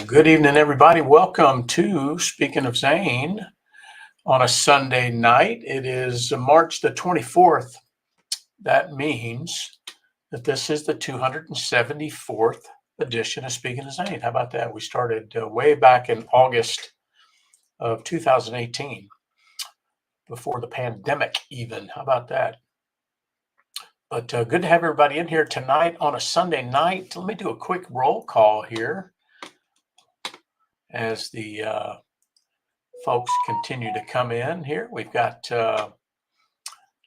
Good evening, everybody. Welcome to Speaking of Zane on a Sunday night. It is March the 24th. That means that this is the 274th edition of Speaking of Zane. How about that? We started way back in August of 2018, before the pandemic even. How about that? But good to have everybody in here tonight on a Sunday night. Let me do a quick roll call here as the folks continue to come in here. We've got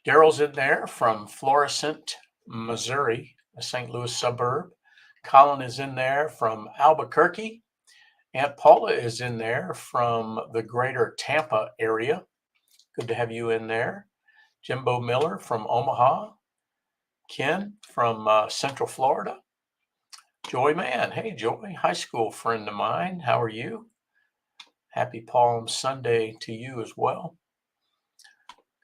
Daryl's in there from Florissant, Missouri, a St. Louis suburb. Colin is in there from Albuquerque. Aunt Paula is in there from the greater Tampa area. Good to have you in there. Jimbo Miller from Omaha. Ken from Central Florida. Joy Mann. Hey, Joy, high school friend of mine. How are you? Happy Palm Sunday to you as well.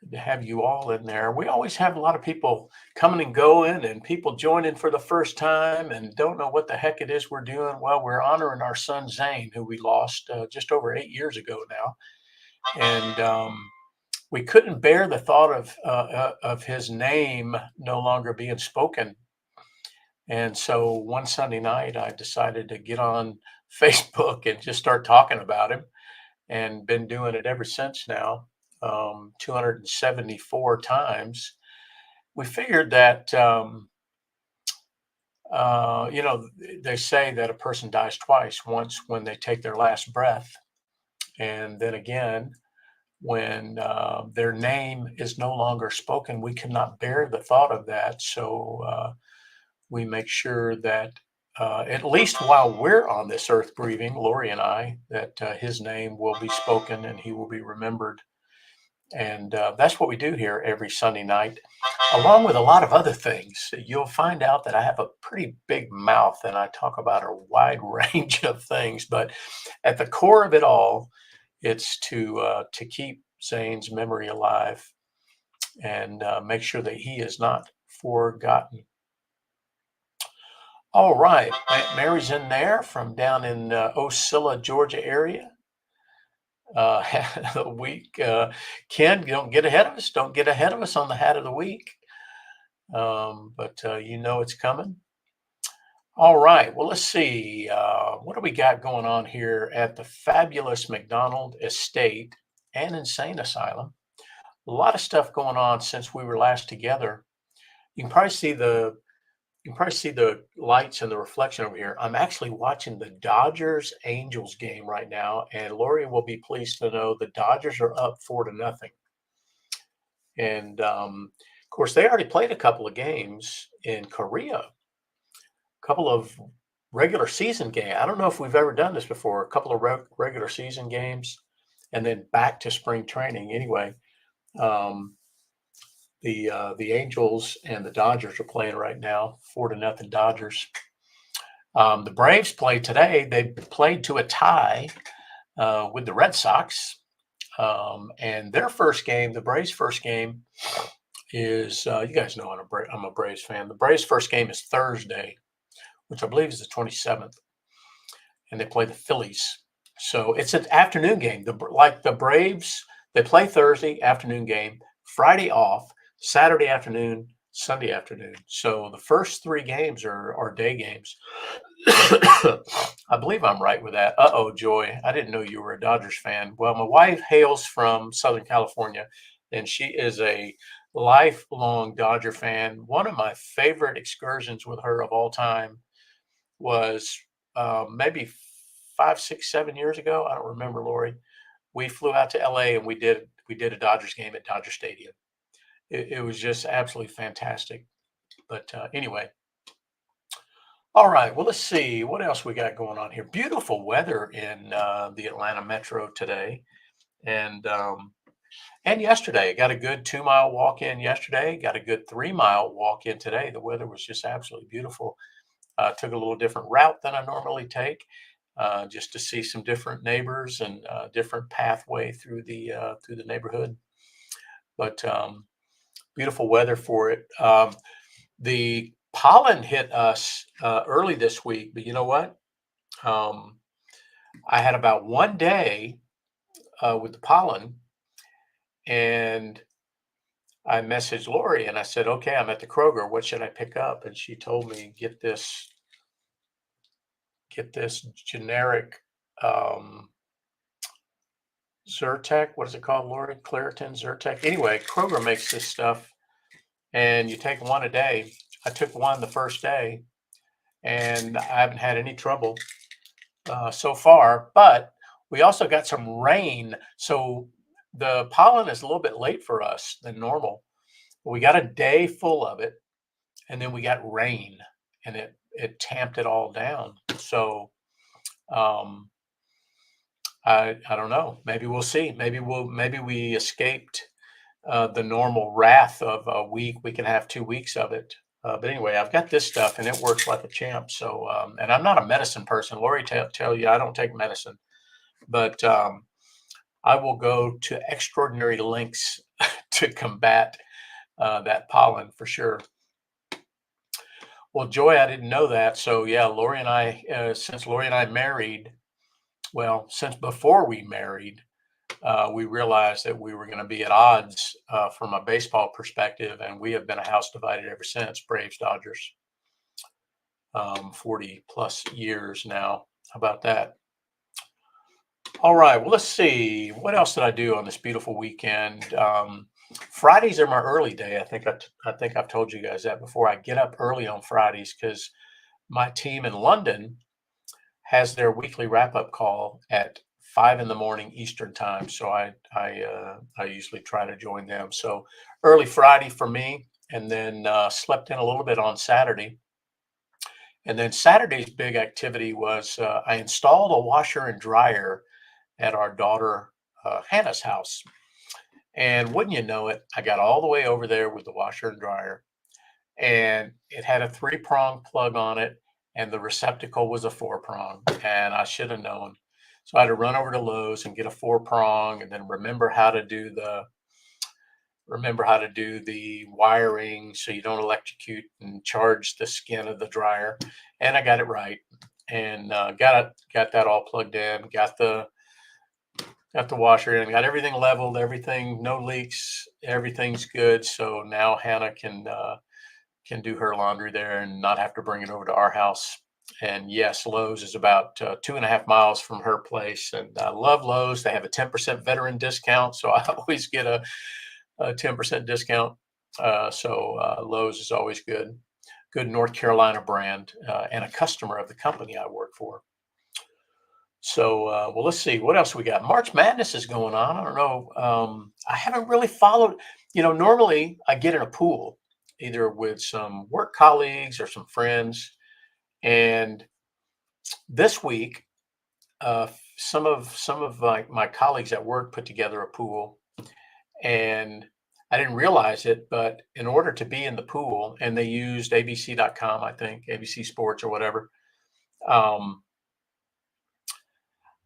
Good to have you all in there. We always have a lot of people coming and going and people joining for the first time and don't know what the heck it is we're doing. Well, we're honoring our son Zane, who we lost just over 8 years ago now. And we couldn't bear the thought of his name no longer being spoken. And so one Sunday night, I decided to get on Facebook and just start talking about him, and been doing it ever since now, 274 times. We figured that, they say that a person dies twice, once when they take their last breath, and then again when their name is no longer spoken. We cannot bear the thought of that. So we make sure that at least while we're on this earth breathing, Lori and I, that his name will be spoken and he will be remembered. And that's what we do here every Sunday night, along with a lot of other things. You'll find out that I have a pretty big mouth and I talk about a wide range of things. But at the core of it all, it's to keep Zane's memory alive and make sure that he is not forgotten. All right, Aunt Mary's in there from down in Ocilla, Georgia area. Hat of the week. Ken, don't get ahead of us. Don't get ahead of us on the hat of the week. But you know it's coming. All right, well, let's see. What do we got going on here at the fabulous McDonald Estate and Insane Asylum? A lot of stuff going on since we were last together. You can probably see the lights and the reflection over here. I'm actually watching the Dodgers Angels game right now, and Lori will be pleased to know the Dodgers are up 4-0. And of course, they already played a couple of games in Korea, a couple of regular season games. I don't know if we've ever done this before, a couple of regular season games, and then back to spring training. Anyway, the Angels and the Dodgers are playing right now, 4-0 Dodgers. The Braves played today. They played to a tie with the Red Sox. And their first game, the Braves' first game is, you guys know I'm a Braves fan. The Braves' first game is Thursday, which I believe is the 27th. And they play the Phillies. So it's an afternoon game. Like the Braves, they play Thursday afternoon game, Friday off, Saturday afternoon, Sunday afternoon. So the first three games are day games. I believe I'm right with that. Uh-oh, Joy, I didn't know you were a Dodgers fan. Well, my wife hails from Southern California, and she is a lifelong Dodger fan. One of my favorite excursions with her of all time was maybe 5, 6, 7 years ago. I don't remember, Lori. We flew out to LA and we did a Dodgers game at Dodger Stadium. It was just absolutely fantastic. But anyway, all right. Well, let's see what else we got going on here. Beautiful weather in the Atlanta metro today, and yesterday. Got a good 2-mile walk in yesterday. Got a good 3-mile walk in today. The weather was just absolutely beautiful. Took a little different route than I normally take, just to see some different neighbors and different pathway through the neighborhood. But beautiful weather for it. The pollen hit us early this week, but you know what? I had about 1 day with the pollen, and I messaged Lori and I said, "Okay, I'm at the Kroger. What should I pick up?" And she told me, get this generic um, Zyrtec. What is it called, Lori? Claritin, Zyrtec. Anyway, Kroger makes this stuff, and you take one a day. I took one the first day, and I haven't had any trouble so far. But we also got some rain, so the pollen is a little bit late for us than normal. We got a day full of it, and then we got rain, and it tamped it all down. So um, I don't know. Maybe we'll see. Maybe we escaped the normal wrath of a week. We can have 2 weeks of it. But anyway, I've got this stuff and it works like a champ. So, and I'm not a medicine person. Lori tell you I don't take medicine, but I will go to extraordinary lengths to combat that pollen for sure. Well, Joy, I didn't know that. So yeah, Lori and I, since Lori and I married, well, since before we married, we realized that we were going to be at odds from a baseball perspective, and we have been a house divided ever since. Braves, Dodgers, 40 plus years now. How about that? All right. Well, let's see. What else did I do on this beautiful weekend? Fridays are my early day. I think I've told you guys that before. I get up early on Fridays because my team in London has their weekly wrap up call at 5 in the morning Eastern time. So I usually try to join them. So early Friday for me, and then slept in a little bit on Saturday. And then Saturday's big activity was I installed a washer and dryer at our daughter Hannah's house. And wouldn't you know it, I got all the way over there with the washer and dryer, and it had a 3-prong plug on it, and the receptacle was a 4-prong, and I should have known. So I had to run over to Lowe's and get a 4-prong, and then remember how to do the wiring so you don't electrocute and charge the skin of the dryer. And I got it right, and got that all plugged in, got the washer in, got everything leveled, everything, no leaks, everything's good. So now Hannah can do her laundry there and not have to bring it over to our house. And yes, Lowe's is about 2.5 miles from her place. And I love Lowe's. They have a 10% veteran discount. So I always get a 10% discount. Lowe's is always good. Good North Carolina brand and a customer of the company I work for. So, well, let's see what else we got. March Madness is going on. I don't know. I haven't really followed. Normally I get in a pool either with some work colleagues or some friends. And this week, some of my colleagues at work put together a pool, and I didn't realize it, but in order to be in the pool, and they used ABC.com, I think, ABC Sports or whatever. Um,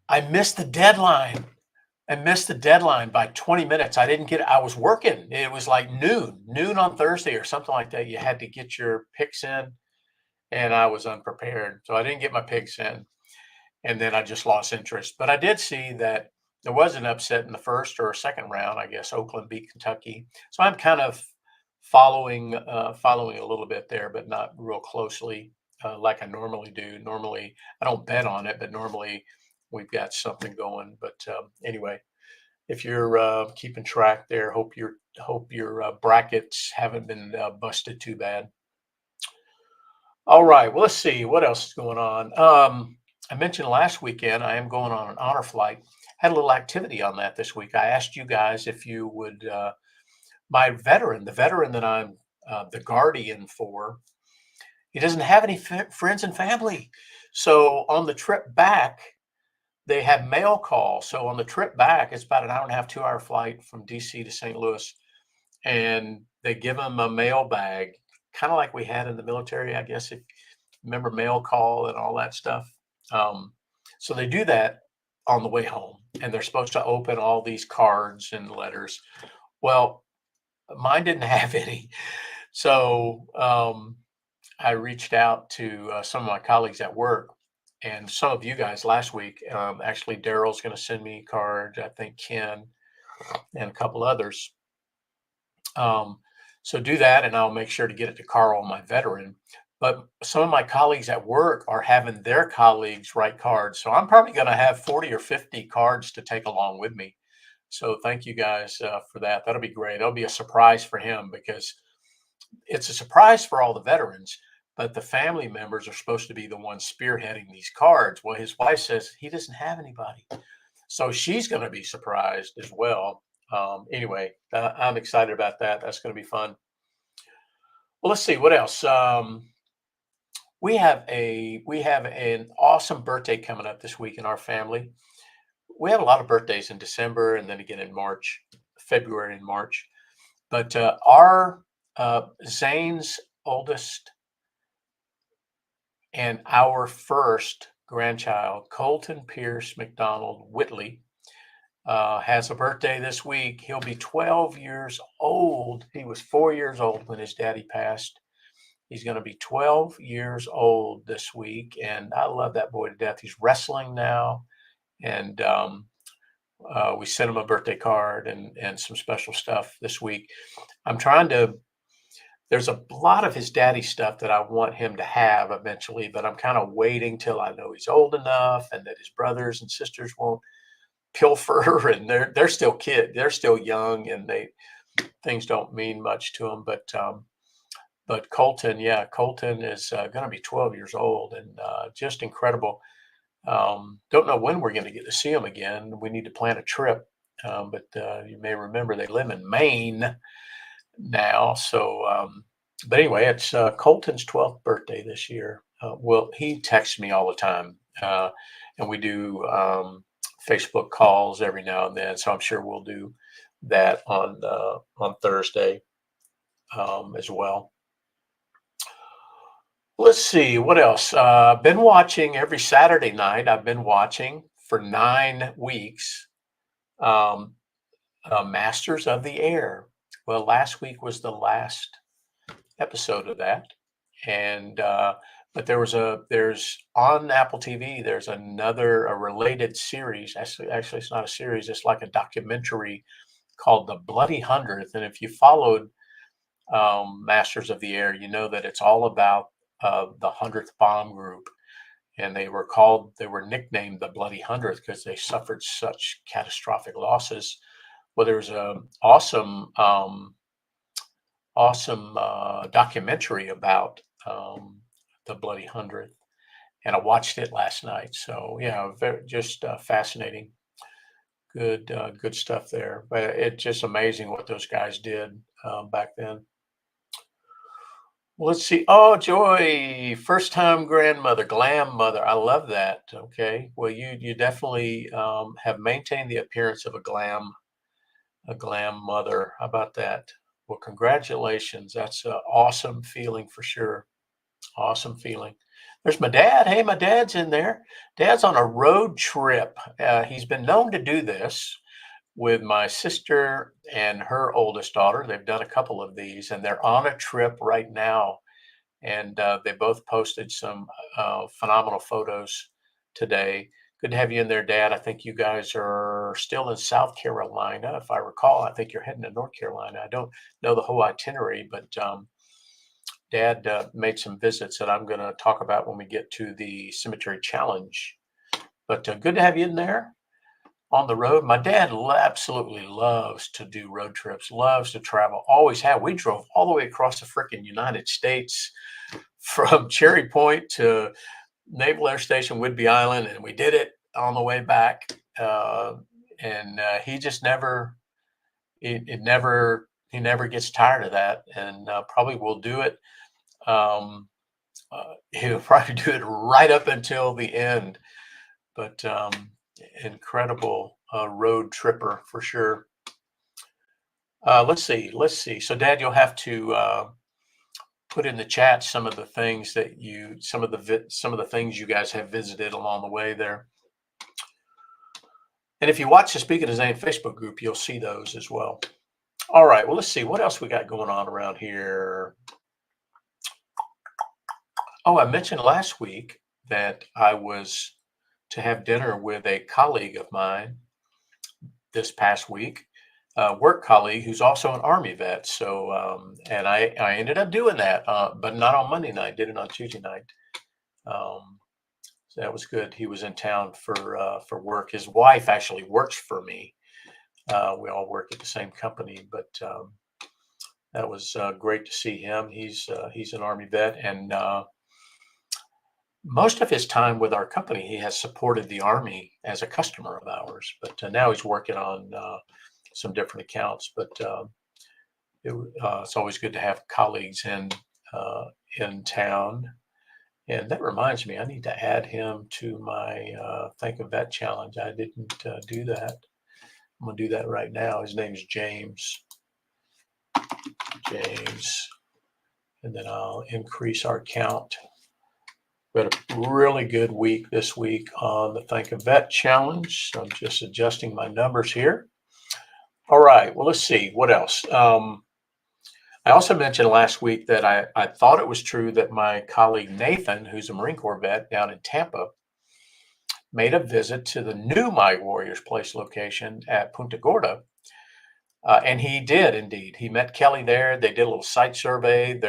I missed the deadline. I missed the deadline by 20 minutes. I was working. It was like noon on Thursday or something like that. You had to get your picks in, and I was unprepared. So I didn't get my picks in, and then I just lost interest. But I did see that there was an upset in the first or second round. I guess Oakland beat Kentucky. So I'm kind of following a little bit there, but not real closely like I normally do. Normally, I don't bet on it, but normally we've got something going. But anyway, if you're keeping track there, hope your brackets haven't been busted too bad. All right. Well, let's see what else is going on. I mentioned last weekend I am going on an honor flight. Had a little activity on that this week. I asked you guys if you would. The veteran that I'm the guardian for, he doesn't have any friends and family. So on the trip back, they have mail call. So on the trip back, it's about an hour and a half, 2-hour flight from DC to St. Louis, and they give them a mail bag, kind of like we had in the military, I guess. If you remember mail call and all that stuff. Um, so they do that on the way home, and they're supposed to open all these cards and letters. Well, mine didn't have any. So I reached out to some of my colleagues at work, and some of you guys last week. Actually, Daryl's going to send me a card. I think Ken and a couple others. So do that, and I'll make sure to get it to Carl, my veteran. But some of my colleagues at work are having their colleagues write cards. So I'm probably going to have 40 or 50 cards to take along with me. So thank you guys for that. That'll be great. That'll be a surprise for him because it's a surprise for all the veterans, but the family members are supposed to be the ones spearheading these cards. Well, his wife says he doesn't have anybody. So she's going to be surprised as well. Anyway, I'm excited about that. That's going to be fun. Well, let's see what else. We have an awesome birthday coming up this week in our family. We have a lot of birthdays in December and then again in March, February and March. But our Zane's oldest and our first grandchild, Colton Pierce McDonald Whitley, has a birthday this week. He'll be 12 years old. He was 4 years old when his daddy passed. He's going to be 12 years old this week, and I love that boy to death. He's wrestling now, and we sent him a birthday card and some special stuff this week. I'm trying to. There's a lot of his daddy stuff that I want him to have eventually, but I'm kind of waiting till I know he's old enough and that his brothers and sisters won't pilfer, and they're still they're still young, and things don't mean much to them. But Colton, yeah, Colton is going to be 12 years old, and just incredible. Don't know when we're going to get to see him again. We need to plan a trip, but you may remember they live in Maine now. So, but anyway, it's Colton's 12th birthday this year. Well, he texts me all the time, and we do Facebook calls every now and then. So I'm sure we'll do that on Thursday as well. Let's see what else. Been watching every Saturday night. I've been watching for 9 weeks. Masters of the Air. Well, last week was the last episode of that, and but there's on Apple TV. There's a related series. Actually, it's not a series. It's like a documentary called The Bloody Hundredth. And if you followed Masters of the Air, you know that it's all about the 100th Bomb Group, and they were nicknamed the Bloody Hundredth because they suffered such catastrophic losses. Well, there was an awesome documentary about the Bloody Hundredth, and I watched it last night. So yeah, just fascinating, good stuff there. But it's just amazing what those guys did back then. Let's see. Oh, Joy, first time grandmother, glam mother. I love that. Okay. Well, you definitely have maintained the appearance of a glam mother. How about that? Well, congratulations. That's an awesome feeling for sure. Awesome feeling. There's my dad. Hey, my dad's in there. Dad's on a road trip. He's been known to do this with my sister and her oldest daughter. They've done a couple of these, and they're on a trip right now. And they both posted some phenomenal photos today. Good to have you in there, Dad. I think you guys are still in South Carolina, if I recall. I think you're heading to North Carolina. I don't know the whole itinerary, but Dad made some visits that I'm going to talk about when we get to the cemetery challenge. But good to have you in there on the road. My dad absolutely loves to do road trips, loves to travel, always have. We drove all the way across the freaking United States from Cherry Point to Naval Air Station, Whidbey Island, and we did it on the way back. And he just he never gets tired of that, and probably will do it. He'll probably do it right up until the end. But incredible road tripper for sure. Let's see. So, Dad, you'll have to put in the chat some of the things some of the things you guys have visited along the way there. And if you watch the Speaking of Zane Facebook group, you'll see those as well. All right. Well, let's see what else we got going on around here. Oh, I mentioned last week that I was to have dinner with a colleague of mine this past week, a work colleague who's also an Army vet. So, and I ended up doing that, but not on Monday night. Did it on Tuesday night. Um, so that was good. He was in town for work. His wife actually works for me. We all work at the same company, but that was great to see him. He's an Army vet, and most of his time with our company, he has supported the Army as a customer of ours. But now he's working on some different accounts. But it's always good to have colleagues in town. And that reminds me, I need to add him to my Think of Vet challenge. I didn't do that. I'm going to do that right now. His name is James. James. And then I'll increase our count. We had a really good week this week on the Think of Vet challenge. So I'm just adjusting my numbers here. All right. Well, let's see. What else? I also mentioned last week that I thought it was true that my colleague Nathan, who's a Marine Corps vet down in Tampa, made a visit to the new My Warriors Place location at Punta Gorda. And he did indeed. He met Kelly there. They did a little site survey.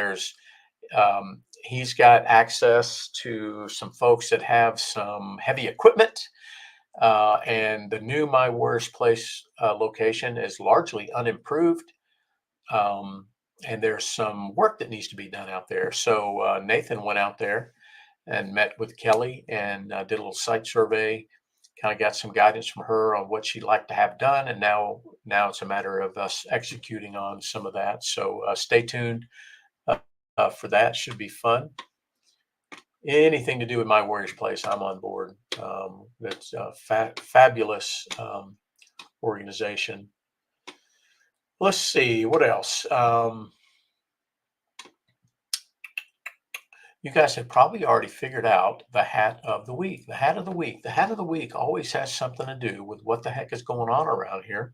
He's got access to some folks that have some heavy equipment. And the new My Warriors Place location is largely unimproved. And there's some work that needs to be done out there. So Nathan went out there and met with Kelly and did a little site survey, kind of got some guidance from her on what she'd like to have done. And now it's a matter of us executing on some of that. So stay tuned for that. Should be fun. Anything to do with My Warriors Place, I'm on board. It's a fabulous organization. Let's see, what else? You guys have probably already figured out the hat of the week. The hat of the week. The hat of the week always has something to do with what the heck is going on around here,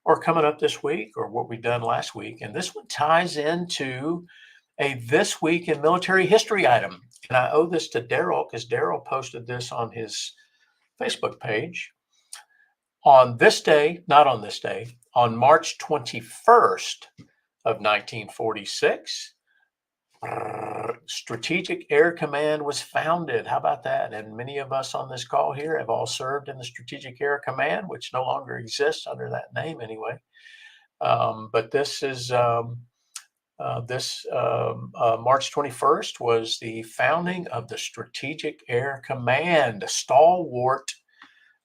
or coming up this week, or what we've done last week. And this one ties into a This Week in Military History item. And I owe this to Daryl, because Daryl posted this on his Facebook page. On this day, not on this day, on March 21st of 1946, Strategic Air Command was founded. How about that? And many of us on this call here have all served in the Strategic Air Command, which no longer exists under that name anyway. But this is March 21st was the founding of the Strategic Air Command, a stalwart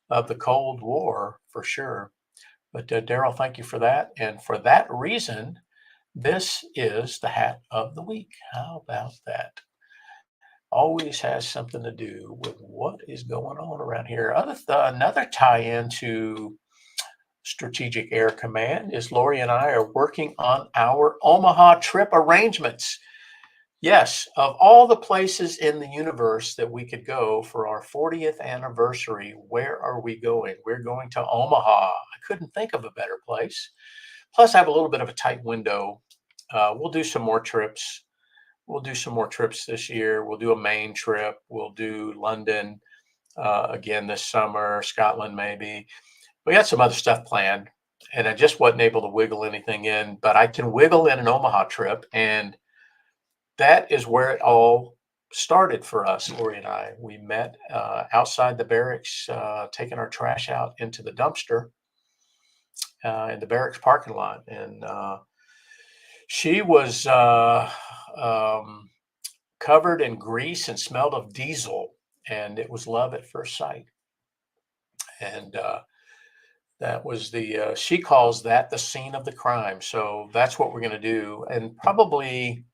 of the Cold War for sure. But Daryl, thank you for that. And for that reason, this is the hat of the week. How about that? Always has something to do with what is going on around here. Another tie-in to Strategic Air Command is Lori and I are working on our Omaha trip arrangements. Yes, of all the places in the universe that we could go for our 40th anniversary, where are we going? We're going to Omaha. I couldn't think of a better place. Plus, I have a little bit of a tight window. We'll do some more trips. We'll do some more trips this year. We'll do a Maine trip. We'll do London again this summer, Scotland maybe. We got some other stuff planned, and I just wasn't able to wiggle anything in, but I can wiggle in an Omaha trip, and that is where it all started for us, Lori and I. We met outside the barracks, taking our trash out into the dumpster in the barracks parking lot. And she was covered in grease and smelled of diesel, and it was love at first sight. And that was she calls that the scene of the crime. So that's what we're going to do. And probably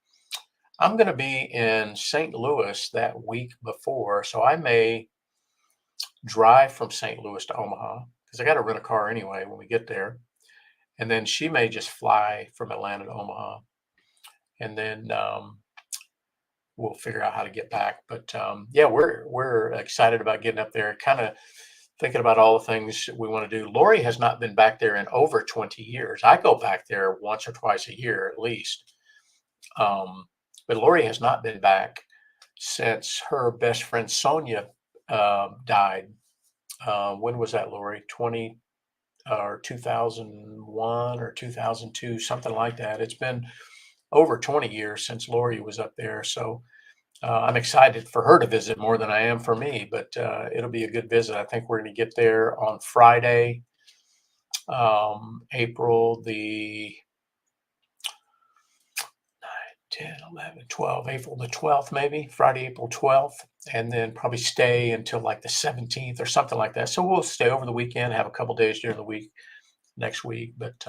I'm going to be in St. Louis that week before, so I may drive from St. Louis to Omaha, because I got to rent a car anyway when we get there. And then she may just fly from Atlanta to Omaha, and then we'll figure out how to get back. But yeah, we're excited about getting up there, kind of thinking about all the things we want to do. Lori has not been back there in over 20 years. I go back there once or twice a year at least. But Lori has not been back since her best friend Sonia died. When was that, Lori? 2001 or 2002, something like that. It's been over 20 years since Lori was up there. So I'm excited for her to visit more than I am for me, but it'll be a good visit. I think we're going to get there on Friday, April the 10, 11, 12, April the 12th, maybe Friday, April 12th, and then probably stay until like the 17th or something like that. So we'll stay over the weekend, have a couple days during the week next week. But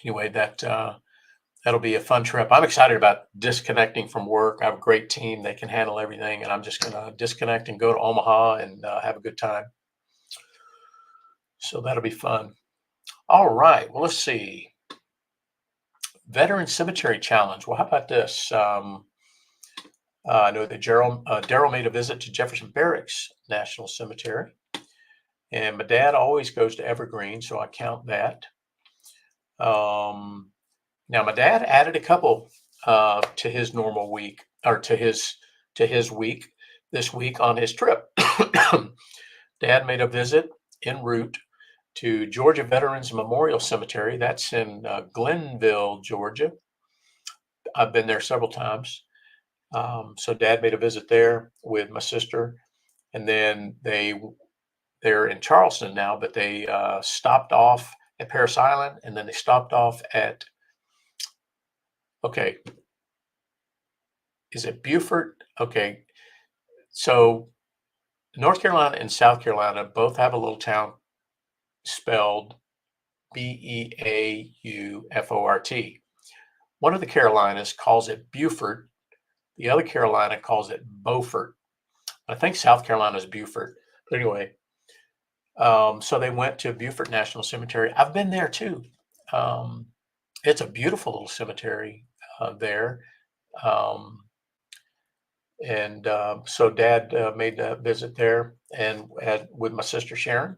anyway, that'll be a fun trip. I'm excited about disconnecting from work. I have a great team. They can handle everything. And I'm just going to disconnect and go to Omaha and have a good time. So that'll be fun. All right. Well, let's see. Veteran Cemetery Challenge. Well, how about this? I know that Daryl made a visit to Jefferson Barracks National Cemetery. And my dad always goes to Evergreen, so I count that. Now, my dad added a couple to his normal week, or to his week this week on his trip. Dad made a visit en route to Georgia Veterans Memorial Cemetery. That's in Glenville, Georgia. I've been there several times. So Dad made a visit there with my sister, and then they're in Charleston now, but they stopped off at Parris Island, and then they stopped off at, okay, is it Beaufort? Okay, so North Carolina and South Carolina both have a little town spelled Beaufort. One of the Carolinas calls it Beaufort. The other Carolina calls it Beaufort. I think South Carolina is Beaufort. But anyway, so they went to Beaufort National Cemetery. I've been there too. It's a beautiful little cemetery there. So Dad made a visit there and with my sister Sharon.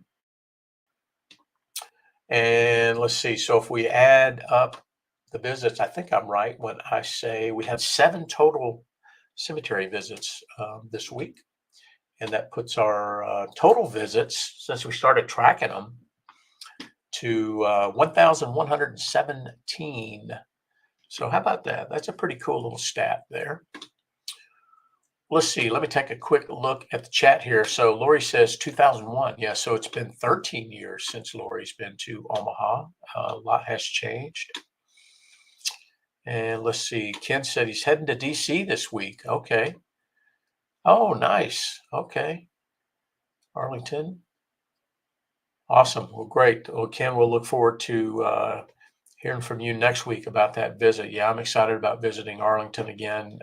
And let's see. So if we add up the visits, I think I'm right when I say we had 7 total cemetery visits this week. And that puts our total visits, since we started tracking them, to 1,117. So how about that? That's a pretty cool little stat there. Let's see. Let me take a quick look at the chat here. So Lori says 2001. Yeah, so it's been 13 years since Lori's been to Omaha. A lot has changed. And let's see. Ken said he's heading to DC this week. Okay. Oh, nice. Okay. Arlington. Awesome. Well, great. Well, Ken, we'll look forward to hearing from you next week about that visit. Yeah, I'm excited about visiting Arlington again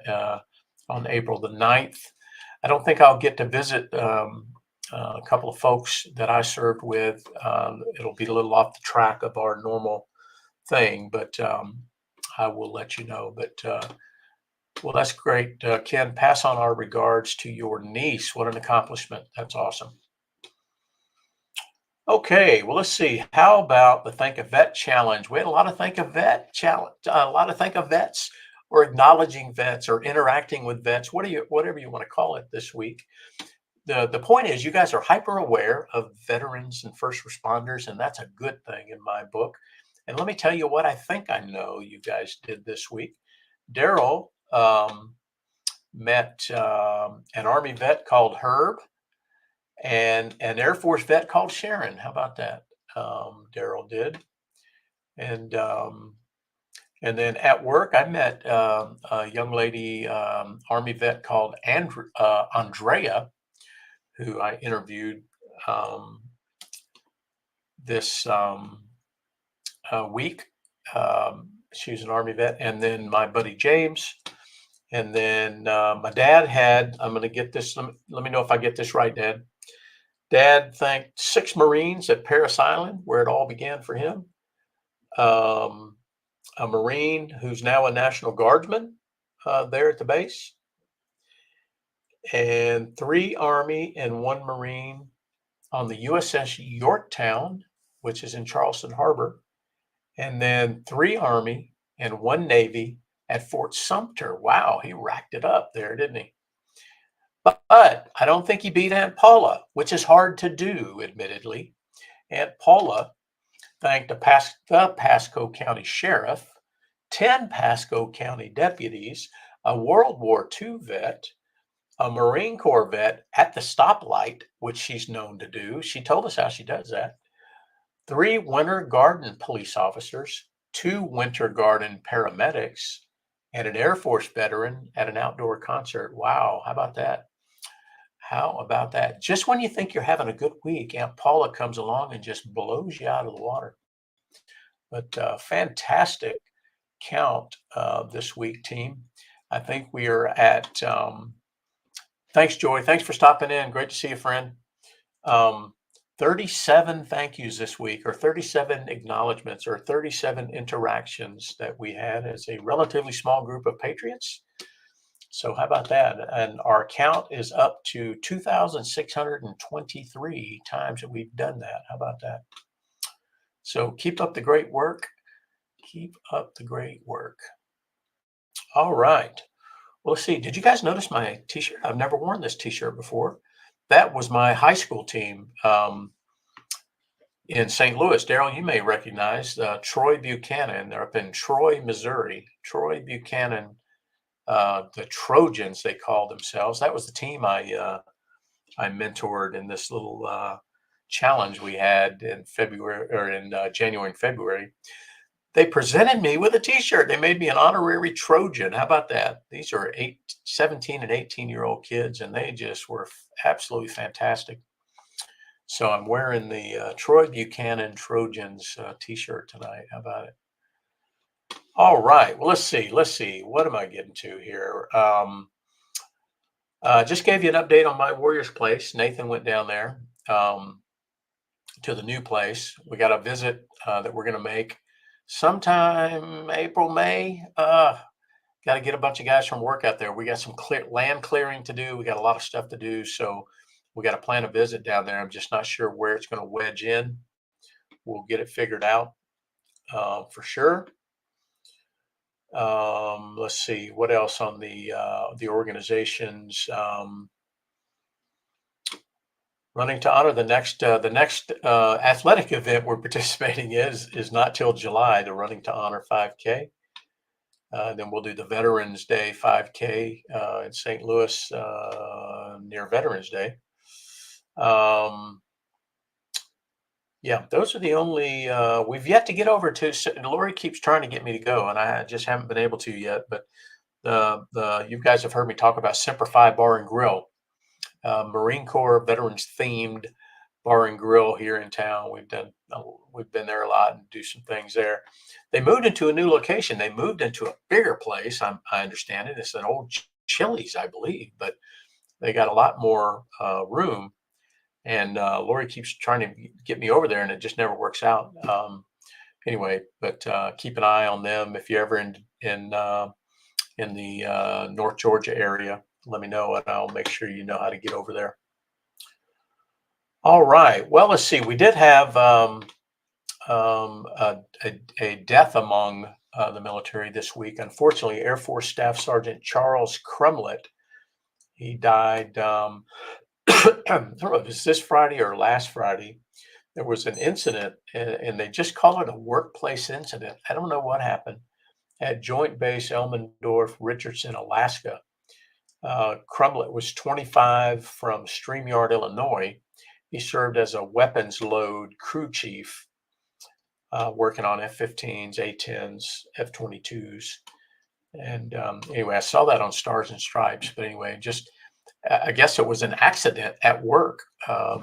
on April the 9th. I don't think I'll get to visit a couple of folks that I served with. It'll be a little off the track of our normal thing, but I will let you know. But well, that's great. Ken, pass on our regards to your niece. What an accomplishment. That's awesome. Okay, well, let's see. How about the Think a Vet challenge? We had a lot of Think a Vet challenge, a lot of Think of Vets, or acknowledging vets, or interacting with vets, whatever you want to call it this week. The point is, you guys are hyper aware of veterans and first responders, and that's a good thing in my book. And let me tell you what I think I know you guys did this week. Daryl met an Army vet called Herb and an Air Force vet called Sharon. How about that? Daryl did. And then at work, I met a young lady, Army vet called Andrea, who I interviewed this week. She was an Army vet. And then my buddy James. And then my dad had, I'm going to get this, let me know if I get this right, Dad. Dad thanked 6 Marines at Parris Island, where it all began for him. A Marine who's now a National Guardsman there at the base. And 3 Army and 1 Marine on the USS Yorktown, which is in Charleston Harbor. And then 3 Army and 1 Navy at Fort Sumter. Wow, he racked it up there, didn't he? But I don't think he beat Aunt Paula, which is hard to do, admittedly. Aunt Paula thanked the Pasco County Sheriff, 10 Pasco County deputies, a World War II vet, a Marine Corps vet at the stoplight, which she's known to do. She told us how she does that. 3 Winter Garden police officers, 2 Winter Garden paramedics, and an Air Force veteran at an outdoor concert. Wow, how about that? How about that? Just when you think you're having a good week, Aunt Paula comes along and just blows you out of the water. But fantastic count this week, team. I think we are at, thanks, Joy. Thanks for stopping in. Great to see you, friend. 37 thank yous this week, or 37 acknowledgments, or 37 interactions that we had as a relatively small group of patriots. So how about that? And our count is up to 2,623 times that we've done that. How about that? So keep up the great work. Keep up the great work. All right. Well, let's see. Did you guys notice my t-shirt? I've never worn this t-shirt before. That was my high school team in St. Louis. Daryl, you may recognize Troy Buchanan. They're up in Troy, Missouri. Troy Buchanan, the Trojans, they call themselves. That was the team I mentored in this little challenge we had in February, or in January and February. They presented me with a t-shirt. They made me an honorary Trojan. How about that? These are 17 and 18-year-old kids, and they just were absolutely fantastic. So I'm wearing the Troy Buchanan Trojans t-shirt tonight. How about it? All right. Well, let's see. What am I getting to here? Just gave you an update on my Warriors place. Nathan went down there to the new place. We got a visit that we're going to make sometime April, May. Got to get a bunch of guys from work out there. We got some land clearing to do. We got a lot of stuff to do. So we got to plan a visit down there. I'm just not sure where it's going to wedge in. We'll get it figured out for sure. Let's see what else on the organization's running to honor. The next athletic event we're participating is not till July. The Running to Honor 5K. Then we'll do the Veterans Day 5K in St. Louis near Veterans Day. Yeah, those are the only we've yet to get over to. Lori keeps trying to get me to go, and I just haven't been able to yet. But you guys have heard me talk about Simplify Bar and Grill, Marine Corps veterans themed bar and grill here in town. We've been there a lot and do some things there. They moved into a new location. They moved into a bigger place. I understand it. It's an old Chili's, I believe, but they got a lot more room. And Lori keeps trying to get me over there, and it just never works out. Anyway, but keep an eye on them. If you're ever in the North Georgia area, let me know, and I'll make sure you know how to get over there. All right. Well, let's see. We did have a death among the military this week. Unfortunately, Air Force Staff Sergeant Charles Crumlett, he died. I don't know if it's this Friday or last Friday. There was an incident, and they just call it a workplace incident. I don't know what happened at Joint Base Elmendorf, Richardson, Alaska. Crumlett was 25 from Streamyard, Illinois. He served as a weapons load crew chief, working on F-15s, A-10s, F-22s. And anyway, I saw that on Stars and Stripes. But anyway, just I guess it was an accident at work. I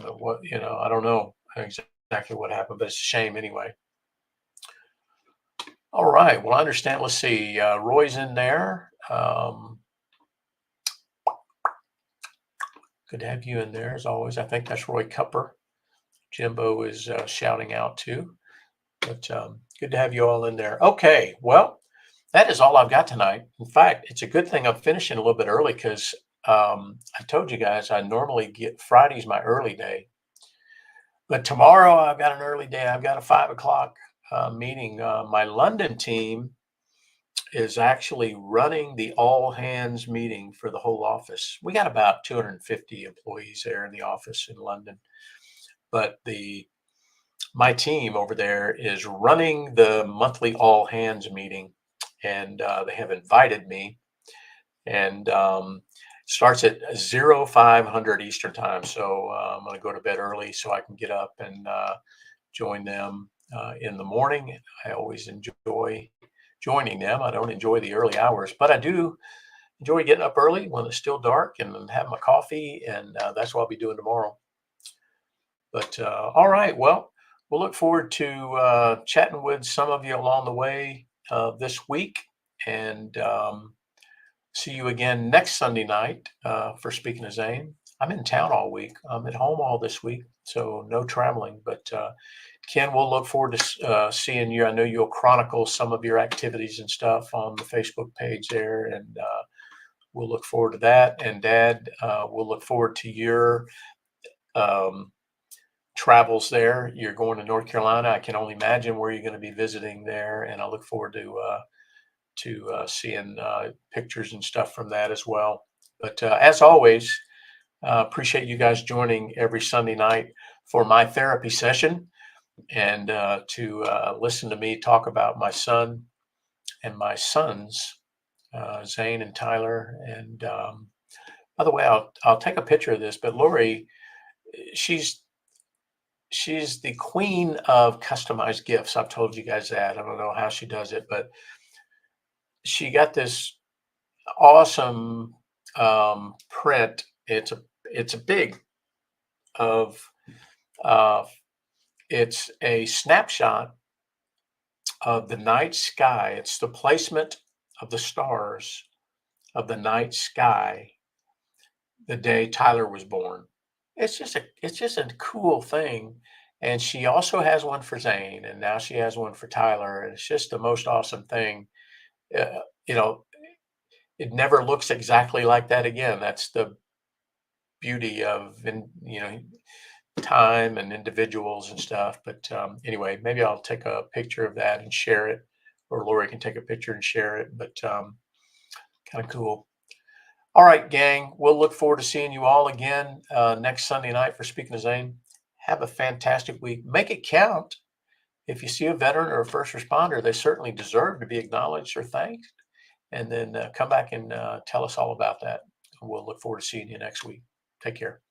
don't know exactly what happened, but it's a shame anyway. All right. Well, I understand. Let's see. Roy's in there. Good to have you in there as always. I think that's Roy Cupper. Jimbo is shouting out too. But good to have you all in there. Okay. Well, that is all I've got tonight. In fact, it's a good thing I'm finishing a little bit early because I told you guys I normally get Friday's my early day. But tomorrow I've got an early day. I've got a 5 o'clock meeting. My London team is actually running the all hands meeting for the whole office. We got about 250 employees there in the office in London, but the my team over there is running the monthly all hands meeting, and they have invited me, and starts at 0500 Eastern time. So I'm going to go to bed early so I can get up and join them in the morning. I always enjoy joining them. I don't enjoy the early hours, but I do enjoy getting up early when it's still dark and have my coffee, and that's what I'll be doing tomorrow. But all right, well, we'll look forward to chatting with some of you along the way this week, and see you again next Sunday night for Speaking of Zane. I'm in town all week. I'm at home all this week, so no traveling. But Ken, we'll look forward to seeing you. I know you'll chronicle some of your activities and stuff on the Facebook page there, and we'll look forward to that. And Dad, we'll look forward to your um, travels there. You're going to North Carolina. I can only imagine where you're going to be visiting there, and I look forward to seeing pictures and stuff from that as well. But as always, appreciate you guys joining every Sunday night for my therapy session, and to listen to me talk about my son and my sons, Zane and Tyler. And by the way, I'll take a picture of this. But Lori, she's she's the queen of customized gifts. I've told you guys that. I don't know how she does it, but she got this awesome print. It's a big of uh, it's a snapshot of the night sky. It's the placement of the stars of the night sky the day Tyler was born. It's just a cool thing. And she also has one for Zane, and now she has one for Tyler. And it's just the most awesome thing. Uh, you know, it never looks exactly like that again. That's the beauty of time and individuals and stuff. But anyway, maybe I'll take a picture of that and share it, or Lori can take a picture and share it. But kind of cool. All right, gang. We'll look forward to seeing you all again next Sunday night for Speaking of Zane. Have a fantastic week. Make it count. If you see a veteran or a first responder, they certainly deserve to be acknowledged or thanked. And then come back and tell us all about that. We'll look forward to seeing you next week. Take care.